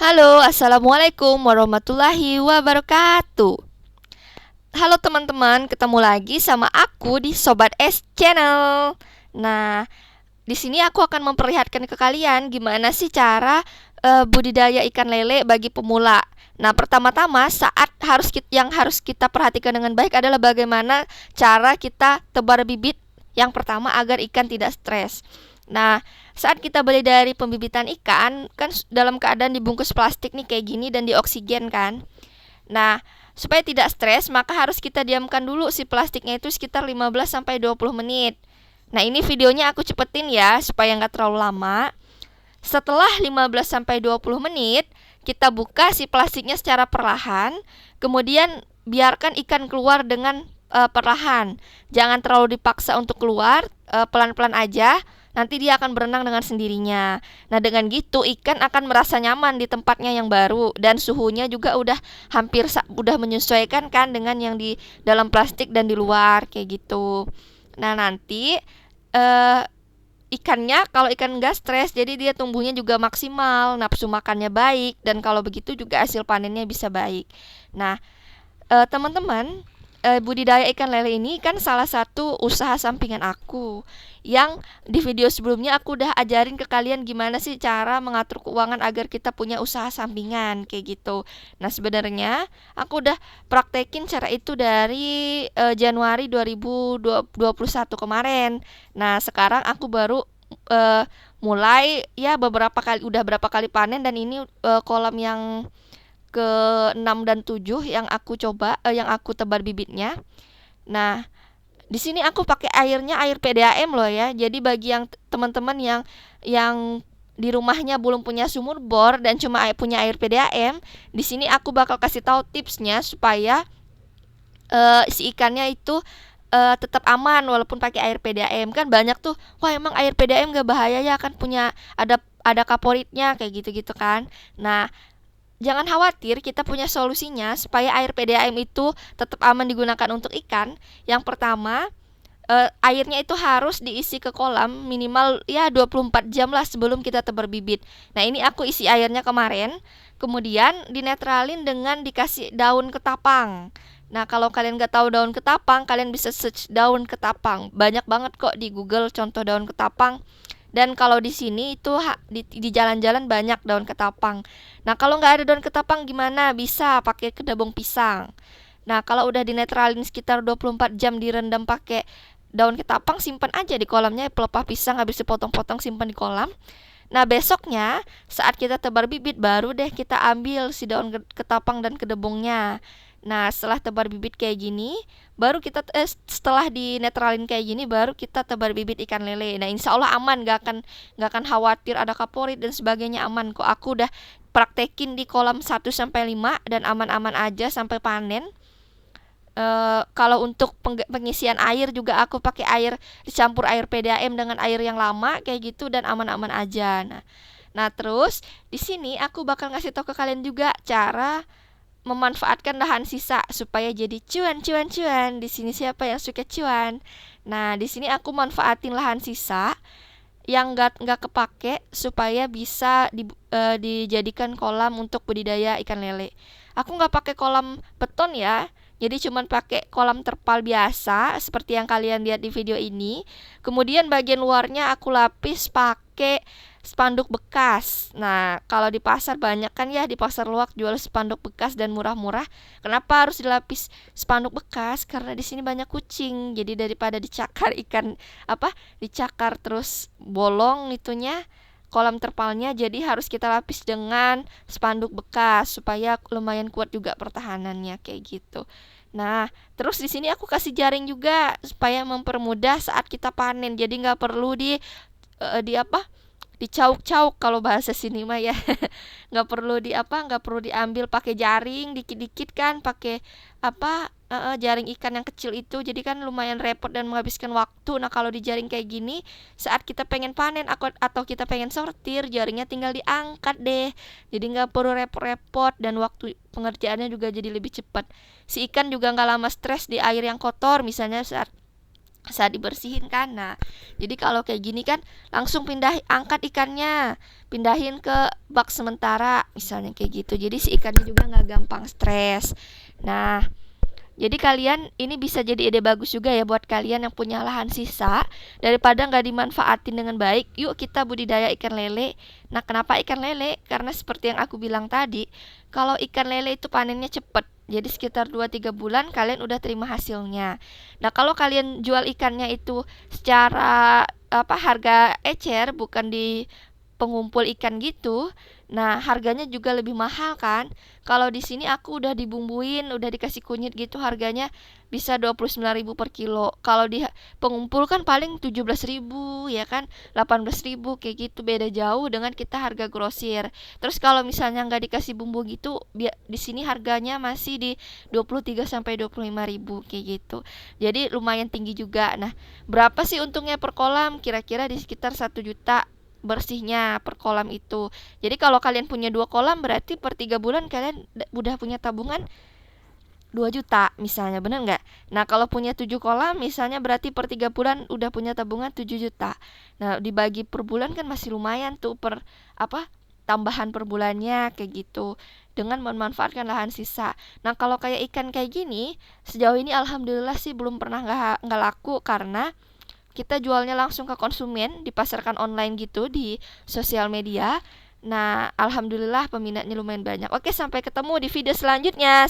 Halo, assalamualaikum warahmatullahi wabarakatuh. Halo teman-teman, ketemu lagi sama aku di Sobat S Channel. Nah, di sini aku akan memperlihatkan ke kalian gimana sih cara budidaya ikan lele bagi pemula. Nah, pertama-tama yang harus kita perhatikan dengan baik adalah bagaimana cara kita tebar bibit yang pertama agar ikan tidak stres. Nah, saat kita beli dari pembibitan ikan, kan dalam keadaan dibungkus plastik nih kayak gini dan dioksigen kan. Nah, supaya tidak stres, maka harus kita diamkan dulu si plastiknya itu sekitar 15 sampai 20 menit. Nah, ini videonya aku cepetin ya supaya nggak terlalu lama. Setelah 15 sampai 20 menit, kita buka si plastiknya secara perlahan, kemudian biarkan ikan keluar dengan perlahan. Jangan terlalu dipaksa untuk keluar, pelan-pelan aja. Nanti dia akan berenang dengan sendirinya. Nah, dengan gitu ikan akan merasa nyaman di tempatnya yang baru dan suhunya juga udah menyesuaikan kan dengan yang di dalam plastik dan di luar kayak gitu. Nah, nanti eh, ikannya kalau ikan enggak stres, jadi dia tumbuhnya juga maksimal, nafsu makannya baik, dan kalau begitu juga hasil panennya bisa baik. Nah, teman-teman, budidaya ikan lele ini kan salah satu usaha sampingan aku yang di video sebelumnya aku udah ajarin ke kalian gimana sih cara mengatur keuangan agar kita punya usaha sampingan kayak gitu. Nah, sebenarnya aku udah praktekin cara itu dari Januari 2021 kemarin. Nah, sekarang aku baru eh, mulai ya berapa kali panen, dan ini kolam yang ke 6 dan 7 yang aku coba yang aku tebar bibitnya. Nah, di sini aku pakai airnya air PDAM loh ya. Jadi bagi yang teman-teman yang di rumahnya belum punya sumur bor dan cuma punya air PDAM, di sini aku bakal kasih tahu tipsnya supaya si ikannya itu tetap aman walaupun pakai air PDAM. Kan banyak tuh, wah emang air PDAM gak bahaya ya, kan punya ada kaporitnya kayak gitu-gitu kan. Nah, jangan khawatir, kita punya solusinya supaya air PDAM itu tetap aman digunakan untuk ikan. Yang pertama, airnya itu harus diisi ke kolam minimal ya 24 jam lah sebelum kita tebar bibit. Nah, ini aku isi airnya kemarin, kemudian dinetralin dengan dikasih daun ketapang. Nah, kalau kalian nggak tahu daun ketapang, kalian bisa search daun ketapang. Banyak banget kok di Google contoh daun ketapang. Dan kalau di sini itu di jalan-jalan banyak daun ketapang. Nah, kalau nggak ada daun ketapang gimana? Bisa pakai kedabong pisang. Nah, kalau udah dinetralin sekitar 24 jam direndam pakai daun ketapang, simpan aja di kolamnya. Pelepah pisang habis dipotong-potong simpan di kolam. Nah, besoknya saat kita tebar bibit baru deh kita ambil si daun ketapang dan kedebongnya. Nah, setelah tebar bibit kayak gini, setelah dinetralin kayak gini, baru kita tebar bibit ikan lele. Nah, insya Allah aman, gak akan khawatir ada kaporit dan sebagainya, aman kok. Aku udah praktekin di kolam 1 sampai 5 dan aman-aman aja sampai panen. Kalau untuk pengisian air juga aku pakai air dicampur air PDAM dengan air yang lama kayak gitu dan aman-aman aja. Nah, terus di sini aku bakal ngasih tahu ke kalian juga cara memanfaatkan lahan sisa supaya jadi cuan cuan cuan. Di sini siapa yang suka cuan? Nah, di sini aku manfaatin lahan sisa yang nggak kepake supaya bisa dijadikan kolam untuk budidaya ikan lele. Aku nggak pakai kolam beton ya, jadi cuman pakai kolam terpal biasa seperti yang kalian lihat di video ini. Kemudian bagian luarnya aku lapis pakai spanduk bekas. Nah, kalau di pasar banyak kan ya, di pasar luak jual spanduk bekas dan murah-murah. Kenapa harus dilapis spanduk bekas? Karena di sini banyak kucing. Jadi daripada dicakar dicakar terus bolong itunya kolam terpalnya, jadi harus kita lapis dengan spanduk bekas supaya lumayan kuat juga pertahanannya kayak gitu. Nah, terus di sini aku kasih jaring juga supaya mempermudah saat kita panen. Jadi nggak perlu di apa dicauk-cauk kalau bahasa sini mah ya. Nggak perlu diambil pakai jaring dikit-dikit kan, pakai jaring ikan yang kecil itu, jadi kan lumayan repot dan menghabiskan waktu. Nah, kalau di jaring kayak gini saat kita pengen panen atau kita pengen sortir, jaringnya tinggal diangkat deh, jadi nggak perlu repot-repot dan waktu pengerjaannya juga jadi lebih cepat. Si ikan juga nggak lama stres di air yang kotor, misalnya saat saat dibersihin kan. Nah, jadi kalau kayak gini kan langsung angkat ikannya, pindahin ke bak sementara misalnya kayak gitu. Jadi si ikannya juga nggak gampang stres. Nah, jadi kalian ini bisa jadi ide bagus juga ya buat kalian yang punya lahan sisa, daripada nggak dimanfaatin dengan baik. Yuk kita budidaya ikan lele. Nah, kenapa ikan lele? Karena seperti yang aku bilang tadi, kalau ikan lele itu panennya cepet. Jadi sekitar 2-3 bulan kalian udah terima hasilnya. Nah, kalau kalian jual ikannya itu secara harga ecer, bukan di pengumpul ikan gitu. Nah, harganya juga lebih mahal kan. Kalau di sini aku udah dibumbuin, udah dikasih kunyit gitu, harganya bisa 29.000 per kilo. Kalau di pengumpul kan paling 17.000 ya kan, 18.000 kayak gitu, beda jauh dengan kita harga grosir. Terus kalau misalnya nggak dikasih bumbu gitu, di sini harganya masih di 23 sampai 25.000 kayak gitu. Jadi lumayan tinggi juga. Nah, berapa sih untungnya per kolam? Kira-kira di sekitar 1 juta bersihnya per kolam itu. Jadi kalau kalian punya 2 kolam, berarti per 3 bulan kalian udah punya tabungan 2 juta misalnya, bener nggak? Nah, kalau punya 7 kolam misalnya, berarti per 3 bulan udah punya tabungan 7 juta. Nah, dibagi per bulan kan masih lumayan tuh per tambahan per bulannya kayak gitu, dengan memanfaatkan lahan sisa. Nah, kalau kayak ikan kayak gini, sejauh ini alhamdulillah sih belum pernah nggak laku, karena kita jualnya langsung ke konsumen, dipasarkan online gitu di sosial media. Nah, alhamdulillah peminatnya lumayan banyak. Oke, sampai ketemu di video selanjutnya.